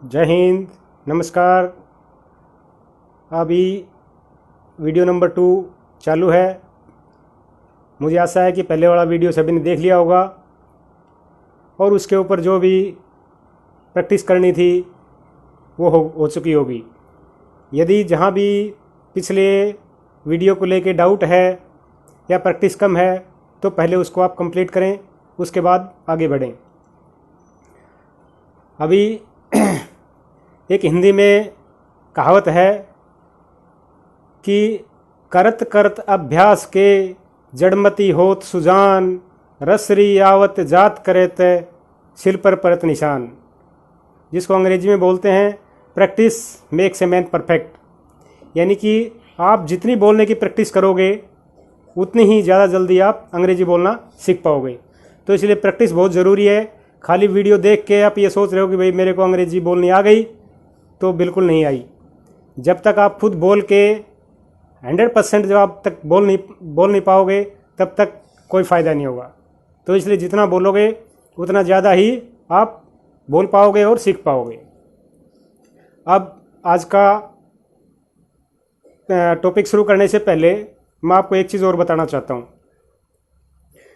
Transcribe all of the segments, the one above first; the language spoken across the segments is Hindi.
जय हिंद, नमस्कार। अभी वीडियो नंबर 2 चालू है। मुझे आशा है कि पहले वाला वीडियो सभी ने देख लिया होगा और उसके ऊपर जो भी प्रैक्टिस करनी थी वो हो चुकी होगी। यदि जहाँ भी पिछले वीडियो को लेके डाउट है या प्रैक्टिस कम है तो पहले उसको आप कंप्लीट करें, उसके बाद आगे बढ़ें। अभी एक हिंदी में कहावत है कि करत करत अभ्यास के जड़मती होत सुजान, रसरी आवत जात करेत सिल पर परत निशान, जिसको अंग्रेजी में बोलते हैं practice makes a man perfect. यानी कि आप जितनी बोलने की प्रैक्टिस करोगे उतनी ही ज़्यादा जल्दी आप अंग्रेजी बोलना सीख पाओगे। तो इसलिए प्रैक्टिस बहुत ज़रूरी है। खाली वीडियो देख के आप ये सोच रहे हो कि भाई मेरे को अंग्रेजी बोलनी आ गई, तो बिल्कुल नहीं आई। जब तक आप खुद बोल के 100% जब आप तक बोल नहीं पाओगे तब तक कोई फ़ायदा नहीं होगा। तो इसलिए जितना बोलोगे उतना ज़्यादा ही आप बोल पाओगे और सीख पाओगे। अब आज का टॉपिक शुरू करने से पहले मैं आपको एक चीज़ और बताना चाहता हूँ।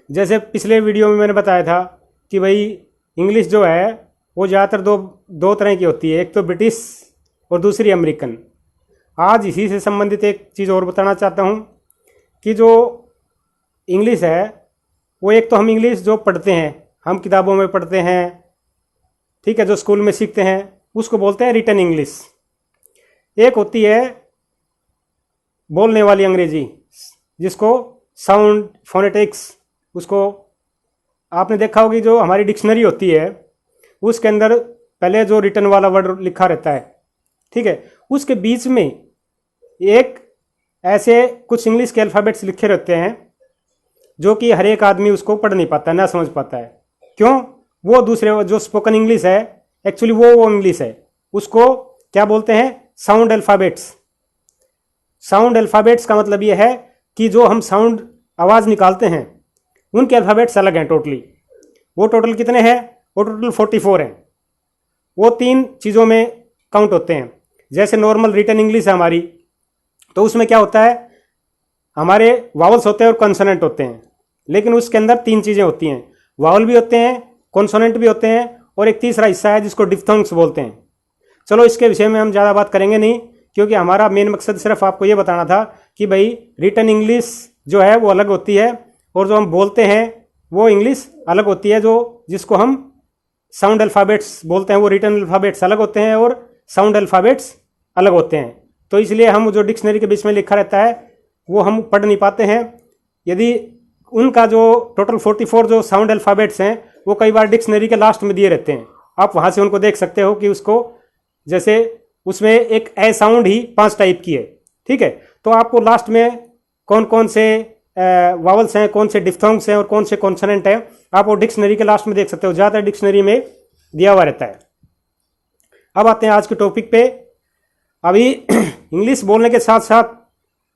जैसे पिछले वीडियो में मैंने बताया था कि भाई इंग्लिश जो है वो ज़्यादातर दो तरह की होती है, एक तो ब्रिटिश और दूसरी अमेरिकन। आज इसी से संबंधित एक चीज़ और बताना चाहता हूँ कि जो इंग्लिश है वो एक तो हम इंग्लिश जो पढ़ते हैं, हम किताबों में पढ़ते हैं, ठीक है, जो स्कूल में सीखते हैं, उसको बोलते हैं रिटन इंग्लिश। एक होती है बोलने वाली अंग्रेजी, जिसको साउंड फोनेटिक्स, उसको आपने देखा होगी जो हमारी डिक्शनरी होती है उसके अंदर पहले जो रिटन वाला वर्ड लिखा रहता है, ठीक है, उसके बीच में एक ऐसे कुछ इंग्लिश के अल्फ़ाबेट्स लिखे रहते हैं जो कि हर एक आदमी उसको पढ़ नहीं पाता, ना समझ पाता है। क्यों? वो दूसरे जो स्पोकन इंग्लिश है एक्चुअली वो इंग्लिश है, उसको क्या बोलते हैं? Sound alphabets. साउंड अल्फ़ाबेट्स का मतलब ये है कि जो हम साउंड आवाज़ निकालते हैं उनके अल्फ़ाबेट्स अलग हैं टोटली। वो टोटल कितने हैं? वो टोटल 44 हैं। वो 3 चीज़ों में काउंट होते हैं। जैसे नॉर्मल रिटन इंग्लिश है हमारी, तो उसमें क्या होता है, हमारे वावल्स होते हैं और कॉन्सोनेंट होते हैं, लेकिन उसके अंदर 3 चीज़ें होती हैं, वावल भी होते हैं, कॉन्सोनेंट भी होते हैं, और एक तीसरा हिस्सा है जिसको डिफ्थोंग्स बोलते हैं। चलो इसके विषय में हम ज़्यादा बात करेंगे नहीं, क्योंकि हमारा मेन मकसद सिर्फ आपको ये बताना था कि भाई रिटन इंग्लिश जो है वो अलग होती है और जो हम बोलते हैं वो इंग्लिश अलग होती है। जो जिसको हम साउंड अल्फ़ाबेट्स बोलते हैं वो रिटन अल्फ़ाबेट्स अलग होते हैं और साउंड अल्फ़ाबेट्स अलग होते हैं। तो इसलिए हम जो डिक्शनरी के बीच में लिखा रहता है वो हम पढ़ नहीं पाते हैं। यदि उनका जो टोटल 44 जो साउंड अल्फ़ाबेट्स हैं वो कई बार डिक्शनरी के लास्ट में दिए रहते हैं, आप वहाँ से उनको देख सकते हो कि उसको, जैसे उसमें एक ए साउंड ही 5 टाइप की है, ठीक है, तो आपको लास्ट में कौन कौन से वावल्स हैं, कौन से डिफ्थोंग्स हैं और कौन से कॉन्सोनेंट हैं, आप वो डिक्शनरी के लास्ट में देख सकते हो। ज़्यादातर डिक्शनरी में दिया हुआ रहता है। अब आते हैं आज के टॉपिक पे। अभी इंग्लिश बोलने के साथ साथ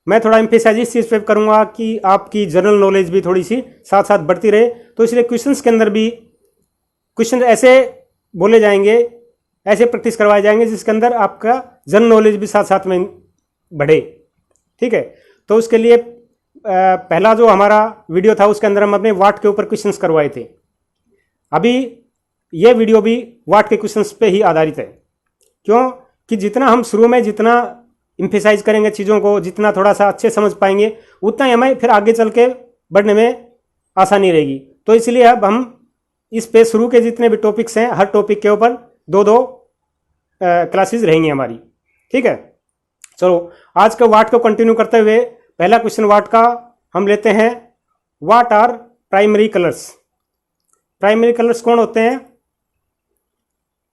मैं थोड़ा एम्फेसाइज इस चीज़ पे करूँगा कि आपकी जनरल नॉलेज भी थोड़ी सी साथ साथ बढ़ती रहे। तो इसलिए क्वेश्चंस के अंदर भी क्वेश्चन ऐसे बोले जाएंगे, ऐसे प्रैक्टिस करवाए जाएंगे जिसके अंदर आपका जनरल नॉलेज भी साथ साथ में बढ़े, ठीक है। तो उसके लिए पहला जो हमारा वीडियो था उसके अंदर हम अपने वाट के ऊपर क्वेश्चंस करवाए थे। अभी ये वीडियो भी वाट के क्वेश्चंस पे ही आधारित है। क्यों? कि जितना हम शुरू में जितना एम्फेसाइज करेंगे चीज़ों को, जितना थोड़ा सा अच्छे समझ पाएंगे, उतना ही हमें फिर आगे चल के बढ़ने में आसानी रहेगी। तो इसलिए अब हम इस पे शुरू के जितने भी टॉपिक्स हैं हर टॉपिक के ऊपर 2-2 क्लासेस रहेंगी हमारी, ठीक है। चलो आज के वाट को कंटिन्यू करते हुए पहला क्वेश्चन वाट का हम लेते हैं। What are primary colours? Primary colours कौन होते हैं?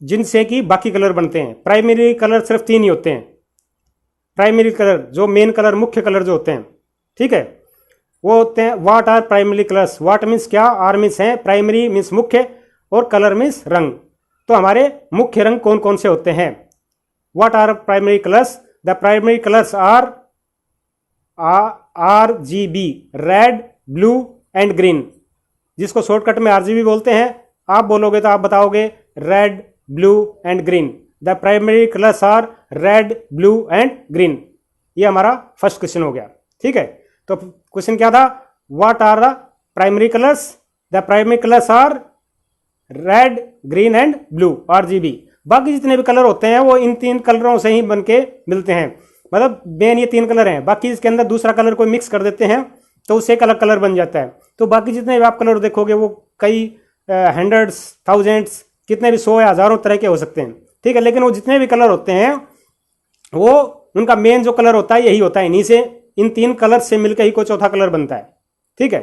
जिनसे कि बाकी कलर बनते हैं। प्राइमरी कलर सिर्फ 3 ही होते हैं। प्राइमरी कलर जो मेन कलर, मुख्य कलर जो होते हैं, ठीक है, वो होते हैं what are primary colours. What means क्या? आर मीन्स है, प्राइमरी मीन्स मुख्य, और कलर मीन्स रंग। तो हमारे मुख्य रंग कौन कौन से होते हैं? What are primary colours? The primary colours are RGB, red, blue and green, जिसको शॉर्टकट में RGB बोलते हैं। आप बोलोगे तो आप बताओगे red, blue and green. The primary colours are red, blue and green. ये हमारा फर्स्ट क्वेश्चन हो गया। ठीक है, तो क्वेश्चन क्या था, what are the primary colours, the primary colours are red, green and blue, RGB। बाकी जितने भी कलर होते हैं वो इन 3 कलरों से ही बन के मिलते हैं, मतलब मेन ये 3 कलर हैं। बाकी इसके अंदर दूसरा कलर कोई मिक्स कर देते हैं तो उससे एक अलग कलर बन जाता है। तो बाकी जितने भी आप कलर देखोगे वो कई हंड्रेड्स, थाउजेंड्स, कितने भी 100 या हज़ारों तरह के हो सकते हैं। ठीक है, लेकिन वो जितने भी कलर होते हैं वो उनका मेन जो कलर होता है यही होता है, इन्हीं से, इन 3 कलर से मिलकर ही कोई चौथा कलर बनता है। ठीक है,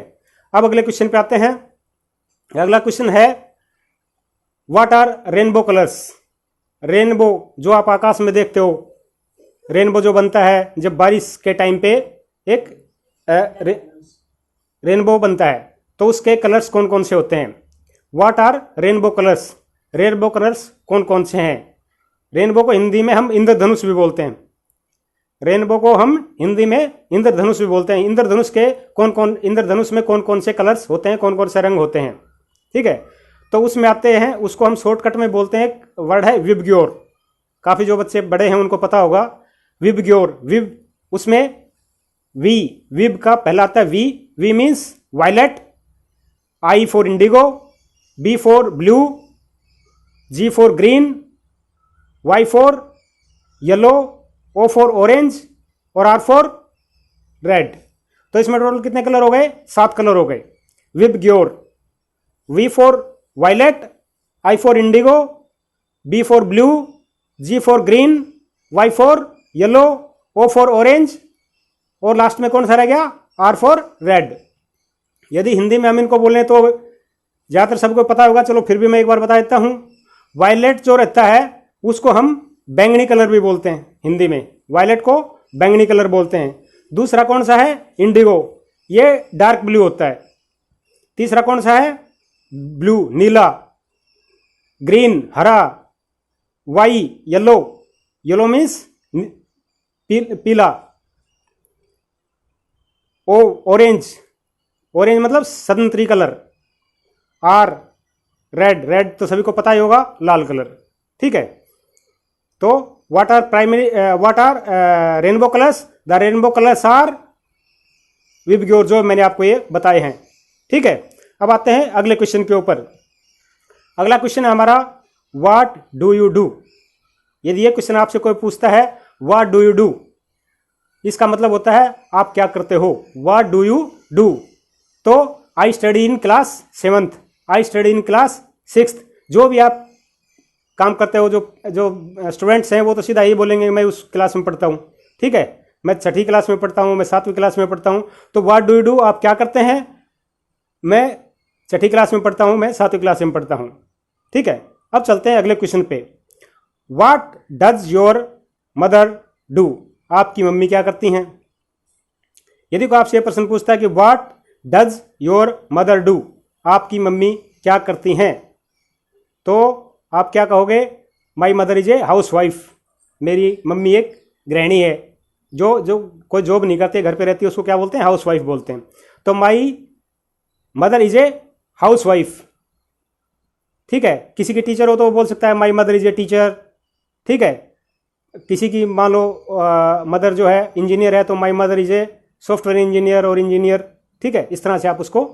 अब अगले क्वेश्चन पे आते हैं। अगला क्वेश्चन है what are rainbow colours. Rainbow जो आप आकाश में देखते हो, रेनबो जो बनता है जब बारिश के टाइम पे एक रेनबो बनता है, तो उसके कलर्स कौन कौन से होते हैं। What are rainbow colours, rainbow colours कौन कौन से हैं। रेनबो को हिंदी में हम इंद्रधनुष भी बोलते हैं, रेनबो को हम हिंदी में इंद्रधनुष भी बोलते हैं। इंद्रधनुष के इंद्रधनुष में कौन कौन से कलर्स होते हैं, कौन कौन से रंग होते हैं। ठीक है, तो उसमें आते हैं, उसको हम शॉर्टकट में बोलते हैं, एक वर्ड है विबग्योर। काफ़ी जो बच्चे बड़े हैं उनको पता होगा विबग्योर। विब, उसमें वी, विब का पहला आता है V, V means violet, I for indigo, B for blue, G for green, Y for yellow, O for orange और आर फॉर रेड। तो इसमें टोटल कितने कलर हो गए, 7 कलर हो गए। VIBGYOR, V for violet, I for indigo, B for blue, G for green, Y for yellow, O for orange और लास्ट में कौन सा रह गया, आर फॉर रेड। यदि हिंदी में हम इनको बोलें तो ज़्यादातर सबको पता होगा, चलो फिर भी मैं एक बार बता देता हूँ। वायलेट जो रहता है उसको हम बैंगनी कलर भी बोलते हैं, हिंदी में वायलेट को बैंगनी कलर बोलते हैं। दूसरा कौन सा है, इंडिगो, ये डार्क ब्लू होता है। तीसरा कौन सा है, ब्लू, नीला, ग्रीन, हरा, वाई, येलो, येलो मीन्स पीला, ओ ऑरेंज, ऑरेंज मतलब संतरी कलर, आर रेड, रेड तो सभी को पता ही होगा, लाल कलर। ठीक है, तो what are rainbow colours, the rainbow colours are VIBGYOR, जो मैंने आपको ये बताए हैं। ठीक है, अब आते हैं अगले क्वेश्चन के ऊपर। अगला क्वेश्चन है हमारा व्हाट डू यू डू। यदि ये क्वेश्चन आपसे कोई पूछता है व्हाट डू यू डू, इसका मतलब होता है आप क्या करते हो। व्हाट डू यू डू, तो I study in class 7th, I study in class 6th। जो भी आप काम करते हो, जो स्टूडेंट्स हैं वो तो सीधा यही बोलेंगे मैं उस क्लास में पढ़ता हूँ। ठीक है, मैं 6ठी क्लास में पढ़ता हूँ, मैं 7वीं क्लास में पढ़ता हूँ। तो व्हाट डू यू डू, आप क्या करते हैं। मैं 6ठी क्लास में पढ़ता हूँ, मैं 7वीं क्लास में पढ़ता हूँ। ठीक है, अब चलते हैं अगले क्वेश्चन पे। What does your mother do, आपकी मम्मी क्या करती हैं। यदि कोई आपसे प्रश्न पूछता है कि what does your mother do, आपकी मम्मी क्या करती हैं, तो आप क्या कहोगे, my mother is a house wife, मेरी मम्मी एक गृहिणी है। जो कोई जॉब नहीं करती, घर पे रहती है, उसको क्या बोलते हैं, हाउस वाइफ बोलते हैं। तो my mother is a house wife. ठीक है, किसी की टीचर हो तो वो बोल सकता है my mother is a teacher. ठीक है, किसी की मान लो मदर जो है इंजीनियर है, तो my mother is a software engineer और इंजीनियर। ठीक है, इस तरह से आप उसको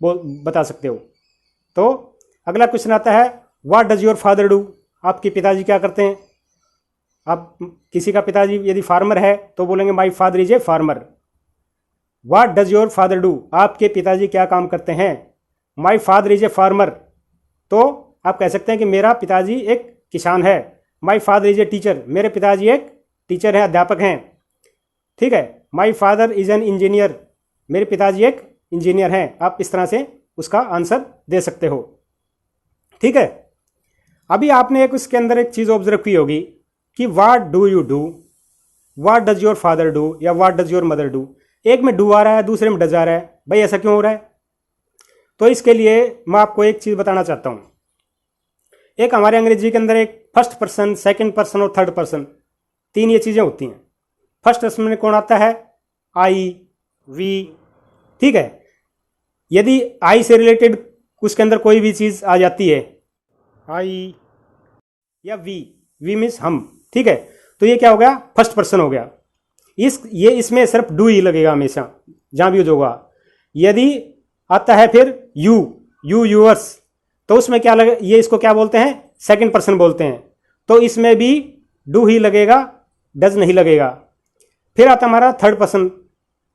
बता सकते हो। तो अगला क्वेश्चन आता है what does your father do, आपके पिताजी क्या करते हैं। आप किसी का पिताजी यदि फार्मर है तो बोलेंगे my father is a farmer. What does your father do, आपके पिताजी क्या काम करते हैं। My father is a farmer, तो आप कह सकते हैं कि मेरा पिताजी एक किसान है। My father is a teacher, मेरे पिताजी एक टीचर हैं, अध्यापक हैं। ठीक है, my father is an engineer, मेरे पिताजी एक इंजीनियर हैं। आप इस तरह से उसका आंसर दे सकते हो। ठीक है, अभी आपने एक उसके अंदर एक चीज़ ऑब्जर्व की होगी कि what do you do, what does your father do या what does your mother do. एक में डू आ रहा है, दूसरे में डज आ रहा है, भाई ऐसा क्यों हो रहा है। तो इसके लिए मैं आपको एक चीज़ बताना चाहता हूँ। एक हमारे अंग्रेजी के अंदर एक फर्स्ट पर्सन, सेकंड पर्सन और थर्ड पर्सन, 3 ये चीज़ें होती हैं। फर्स्ट पर्सन में कौन आता है, आई, वी। ठीक है, यदि आई से रिलेटेड उसके अंदर कोई भी चीज़ आ जाती है, आई या वी, वी मीन्स हम, ठीक है। तो ये क्या हो गया, फर्स्ट पर्सन हो गया। इसमें सिर्फ डू ही लगेगा हमेशा, जहां भी यूज होगा। यदि आता है फिर यू यूअर्स, तो उसमें क्या लगे, ये इसको क्या बोलते हैं, सेकंड पर्सन बोलते हैं, तो इसमें भी डू ही लगेगा, डज नहीं लगेगा। फिर आता हमारा थर्ड पर्सन।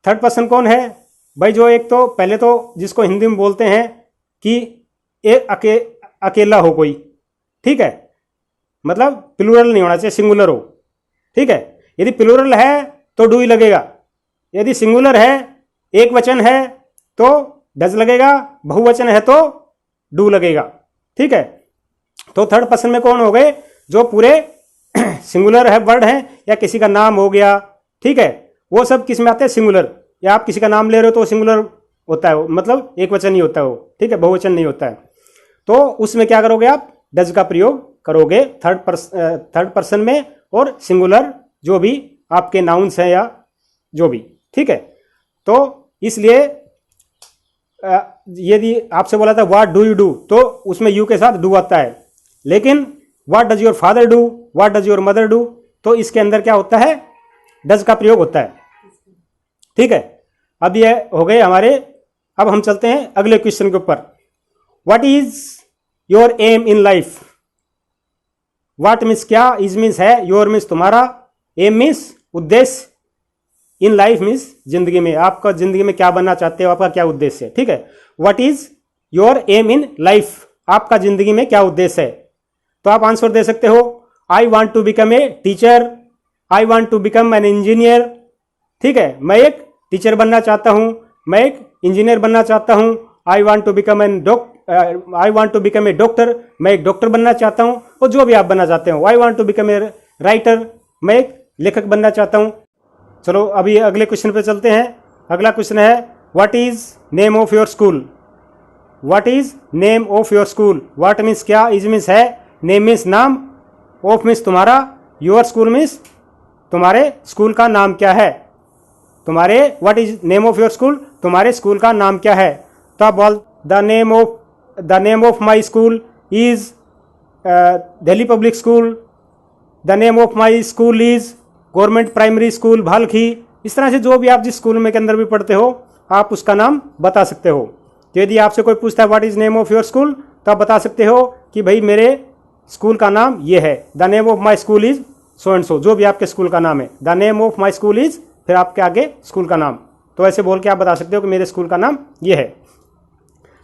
थर्ड पर्सन कौन है भाई, जो एक तो पहले तो जिसको हिंदी में बोलते हैं कि एक अकेला हो कोई, ठीक है, मतलब प्लूरल नहीं होना चाहिए, सिंगुलर हो, ठीक है। यदि प्लूरल है तो डू ही लगेगा, यदि सिंगुलर है, एक वचन है तो डज लगेगा, बहुवचन है तो डू लगेगा, ठीक है। तो थर्ड पर्सन में कौन हो गए, जो पूरे सिंगुलर है वर्ड है, या किसी का नाम हो गया, ठीक है, वो सब किस में आते हैं, सिंगुलर। या आप किसी का नाम ले रहे हो तो सिंगुलर होता है, मतलब एक वचन नहीं होता है वो, ठीक है, बहुवचन नहीं होता है। तो उसमें क्या करोगे आप, डज का प्रयोग करोगे थर्ड पर्सन में, और सिंगुलर जो भी आपके नाउन्स हैं या जो भी, ठीक है। तो इसलिए यदि आपसे बोला था व्हाट डू यू डू, तो उसमें यू के साथ डू आता है। लेकिन what does your father do, what does your mother do, तो इसके अंदर क्या होता है, डज का प्रयोग होता है, ठीक है। अब ये हो गए हमारे। अब हम चलते हैं अगले क्वेश्चन के ऊपर। What is your aim in life. What means क्या, इज मीन्स है, योर मीन्स तुम्हारा, एम मीन्स उद्देश्य, इन लाइफ मीन्स जिंदगी में, आपका जिंदगी में क्या बनना चाहते हो, आपका क्या उद्देश्य है, ठीक है। What is your aim in life, आपका जिंदगी में क्या उद्देश्य है। तो आप आंसर दे सकते हो, I want to become a teacher, I want to become an engineer, ठीक है, मैं एक टीचर बनना चाहता हूं, मैं एक इंजीनियर बनना चाहता हूं। I want to become a doctor, मैं एक डॉक्टर बनना चाहता हूं, और जो भी आप बनना चाहते हो। I want to become a writer, मैं एक लेखक बनना चाहता हूं। चलो अभी अगले क्वेश्चन पे चलते हैं। अगला क्वेश्चन है, what is name of your school. What is name of your school. What means क्या, इज मीन्स है, नेम मीन्स नाम, ऑफ मीन्स तुम्हारा, योर स्कूल मीन्स तुम्हारे स्कूल का नाम क्या है। तुम्हारे what is name of your school, तुम्हारे स्कूल का नाम क्या है। तो आप बोल, the name of my school is Delhi public school, the name of my school is government primary school भालखी। इस तरह से जो भी आप जिस स्कूल में के अंदर भी पढ़ते हो, आप उसका नाम बता सकते हो। तो यदि आपसे कोई पूछता है what is name of your school, तो आप बता सकते हो कि भाई मेरे स्कूल का नाम ये है, the name of my school is so and so, जो भी आपके स्कूल का नाम है, the name of my school is, फिर आपके आगे स्कूल का नाम। तो ऐसे बोल के आप बता सकते हो कि मेरे स्कूल का नाम ये है।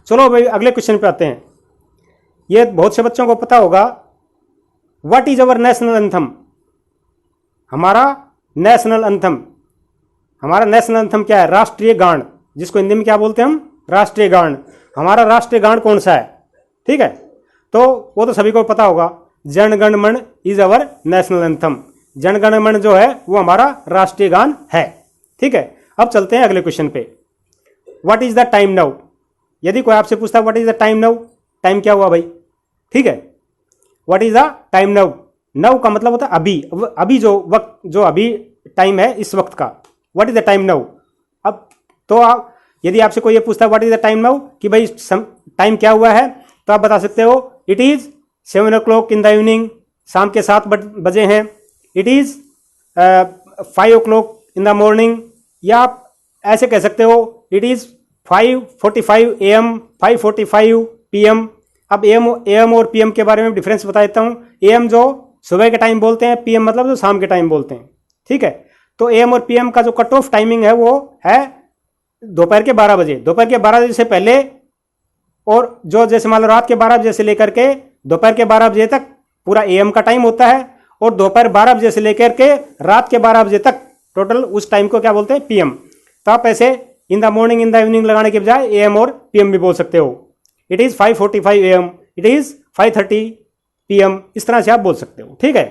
चलो भाई अगले क्वेश्चन पे आते हैं। ये बहुत से बच्चों को पता होगा, what is our national anthem. हमारा नेशनल एंथम, हमारा नेशनल एंथम क्या है, राष्ट्रीय गान, जिसको हिंदी में क्या बोलते हैं हम, राष्ट्रीय गान। हमारा राष्ट्रीय गान कौन सा है, ठीक है, तो वो तो सभी को पता होगा, जन गण मन is our national anthem. Jana Gana मन जो है वो हमारा राष्ट्रीय गान है, ठीक है। अब चलते हैं अगले क्वेश्चन पे। What is the time now. यदि कोई आपसे पूछता है what is the time now, time क्या हुआ भाई, ठीक है। What is the time now, now का मतलब होता है अभी, अभी जो वक्त, जो अभी टाइम है इस वक्त का, what is the time now. अब तो आप यदि आपसे कोई ये पूछता है what is the time now, कि भाई टाइम क्या हुआ है, तो आप बता सकते हो it is 7 o'clock in the evening, शाम के 7 बजे हैं। It is 5 o'clock in the morning, या आप ऐसे कह सकते हो इट इज 5:45 AM, 5:45 PM। अब AM और PM के बारे में डिफरेंस बता देता हूँ। AM जो सुबह के टाइम बोलते हैं, PM मतलब जो शाम के टाइम बोलते हैं, ठीक है। तो AM और PM का जो कट ऑफ टाइमिंग है वो है दोपहर के 12 बजे। दोपहर के 12 बजे से पहले, और जो जैसे मान लो रात के 12 बजे से लेकर के दोपहर के 12 बजे तक पूरा AM का टाइम होता है, और दोपहर 12 बजे से लेकर के रात के 12 बजे तक टोटल उस टाइम को क्या बोलते हैं, PM। तो आप ऐसे in the morning, in the evening लगाने के बजाय AM और PM भी बोल सकते हो। It is 5:45 AM, it is 5:30 PM, इस तरह से आप बोल सकते हो, ठीक है।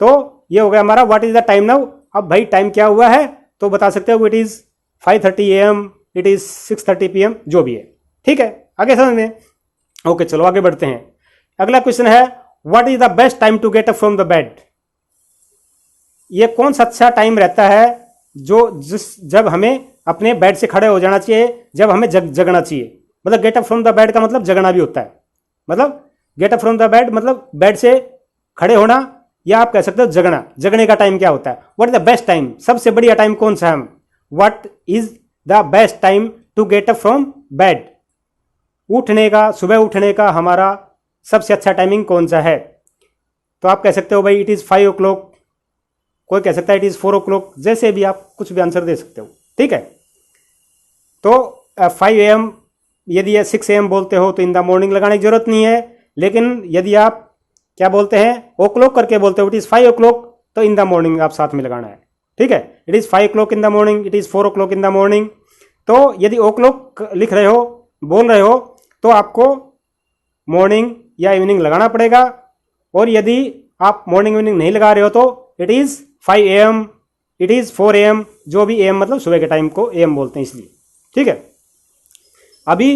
तो ये हो गया हमारा what is the time now. अब भाई टाइम क्या हुआ है, तो बता सकते हो it is 5:30 AM, it is 6:30 PM, जो भी है, ठीक है। आगे समझ में, ओके चलो आगे बढ़ते हैं। अगला क्वेश्चन है, what is the best time to get up from the bed. ये कौन सा अच्छा टाइम रहता है जब हमें अपने बेड से खड़े हो जाना चाहिए, जब हमें जगना चाहिए। मतलब gate up from the bed का मतलब जगना भी होता है। मतलब gate up from the bed मतलब बेड से खड़े होना, या आप कह सकते हो जगना, जगने का टाइम क्या होता है, what is the best time, सबसे बढ़िया टाइम कौन सा है, what is the best time to get up from bed, उठने का, सुबह उठने का हमारा सबसे अच्छा टाइमिंग कौन सा है। तो आप कह सकते हो भाई इट इज़ 5 o'clock, कोई कह सकता है इट इज़ 4 o'clock, जैसे भी आप कुछ भी आंसर दे सकते हो, ठीक है। तो 5 AM यदि 6 AM बोलते हो तो इन द मॉर्निंग लगाने की जरूरत नहीं है, लेकिन यदि आप क्या बोलते हैं ओ क्लॉक करके बोलते हो, इट इज़ 5 o'clock, तो इन द मॉर्निंग आप साथ में लगाना है, ठीक है। It is 5 o'clock in the morning, it is 4 o'clock in the morning. तो यदि ओ क्लॉक लिख रहे हो, बोल रहे हो, तो आपको मॉर्निंग या इवनिंग लगाना पड़ेगा, और यदि आप मॉर्निंग इवनिंग नहीं लगा रहे हो तो it is 5 AM, it is 4 AM, जो भी AM मतलब सुबह के टाइम को AM बोलते हैं इसलिए, ठीक है। अभी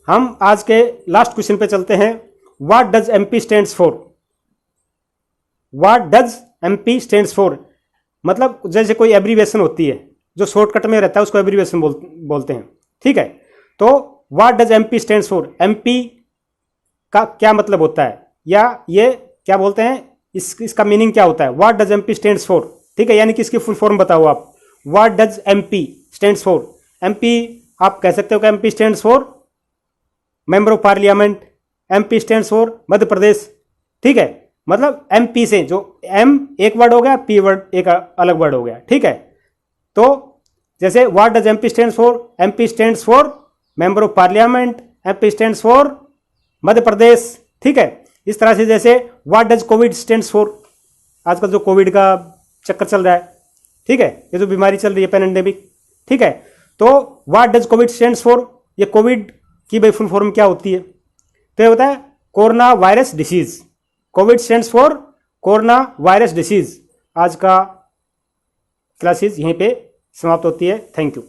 हम आज के लास्ट क्वेश्चन पे चलते हैं। What does MP stands for, what does MP stands for, मतलब जैसे कोई एब्रीवेशन होती है जो शॉर्टकट में रहता है उसको एब्रीवेशन बोलते हैं, ठीक है। तो what does MP stands for, MP का क्या मतलब होता है, या ये क्या बोलते हैं, इसका मीनिंग क्या होता है, what does MP stands for, ठीक है, यानी कि इसकी फुल फॉर्म बताओ आप। What does MP stands for, MP आप कह सकते हो कि MP stands for member of parliament, MP stands for Madhya Pradesh, ठीक है। मतलब MP से जो M एक वर्ड हो गया, P वर्ड एक अलग वर्ड हो गया, ठीक है। तो जैसे what does MP stands for, MP stands for member of parliament, MP stands for Madhya Pradesh, ठीक है। इस तरह से जैसे what does COVID stands for, आजकल जो कोविड का चक्कर चल रहा है, ठीक है, ये जो बीमारी चल रही है पैंडेमिक, ठीक है। तो what does COVID stands for, ये कोविड की भाई फुल फॉर्म क्या होती है, तो ये होता है corona virus disease, Covid stands for corona virus disease. आज का क्लासेस यहीं पे समाप्त होती है, थैंक यू।